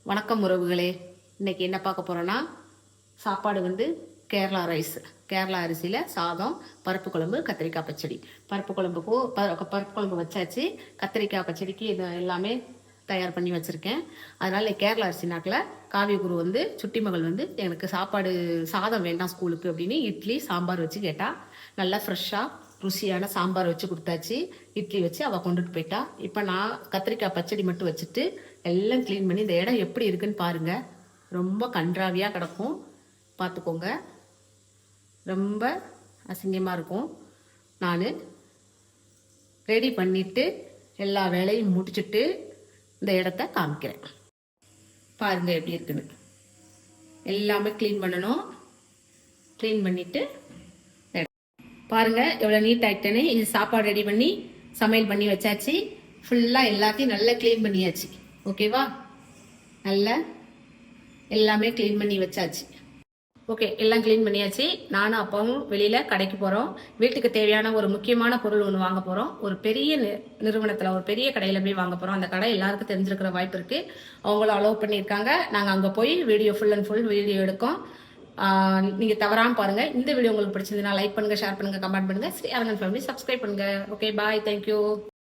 வணக்கம் உறவுகளே. இன்னைக்கு என்ன பார்க்க போறோம்னா, சாப்பாடு கேரளா ரைஸ். கேரளா அரிசியில் சாதம், பருப்பு குழம்பு, கத்திரிக்காய் பச்சடி. பருப்பு குழம்பு வச்சாச்சு. கத்திரிக்காய் பச்சடிக்கு இது எல்லாமே தயார் பண்ணி வச்சுருக்கேன். அதனால் கேரளா அரிசி நாட்டில் காவியகுரு சுட்டி மகள் எனக்கு சாதம் வேண்டாம் ஸ்கூலுக்கு அப்படின்னு இட்லி சாம்பார் வச்சு கேட்டால் நல்லா ஃப்ரெஷ்ஷாக ருசியான சாம்பார் வச்சு கொடுத்தாச்சு. இட்லி வச்சு அவள் கொண்டுட்டு போயிட்டா. இப்போ நான் கத்திரிக்காய் பச்சடி மட்டும் வச்சுட்டு எல்லாம் க்ளீன் பண்ணி இந்த இடம் எப்படி இருக்குன்னு பாருங்கள். ரொம்ப கன்றாவியாக கிடக்கும், பார்த்துக்கோங்க. ரொம்ப அசிங்கமாக இருக்கும். நான் ரெடி பண்ணிவிட்டு எல்லா வேலையும் முடிச்சுட்டு இந்த இடத்த காமிக்கிறேன். பாருங்கள் எப்படி இருக்குன்னு. எல்லாமே க்ளீன் பண்ணணும். க்ளீன் பண்ணிவிட்டு பாருங்கள் எவ்வளோ நீட் ஆகிட்டேன்னு. இது சாப்பாடு ரெடி பண்ணி சமையல் பண்ணி வச்சாச்சு. ஃபுல்லாக எல்லாத்தையும் நல்லா க்ளீன் பண்ணியாச்சு. ஓகேவா? நல்லா எல்லாமே க்ளீன் பண்ணி வச்சாச்சு. ஓகே, எல்லாம் க்ளீன் பண்ணியாச்சு. நானும் அப்பாவும் வெளியில் கடைக்கு போகிறோம். வீட்டுக்கு தேவையான ஒரு முக்கியமான பொருள் ஒன்று வாங்க போகிறோம். ஒரு பெரிய நிறுவனத்தில், ஒரு பெரிய கடையில் போய் வாங்க போகிறோம். அந்த கடை எல்லாருக்கும் தெரிஞ்சிருக்கிற வாய்ப்பு இருக்குது. அவங்களும் அலோவ் பண்ணியிருக்காங்க. நாங்கள் அங்கே போய் video full and full video எடுக்கோம். நீங்கள் தவறாமல் பாருங்கள். இந்த வீடியோ உங்களுக்கு பிடிச்சிருந்ததுன்னா லைக் பண்ணுங்கள், ஷேர் பண்ணுங்கள், கமெண்ட் பண்ணுங்கள். ஸ்ரீ அரங்கன் ஃபேமிலி சப்ஸ்கிரைப் பண்ணுங்கள். ஓகே, பாய், தேங்க்யூ.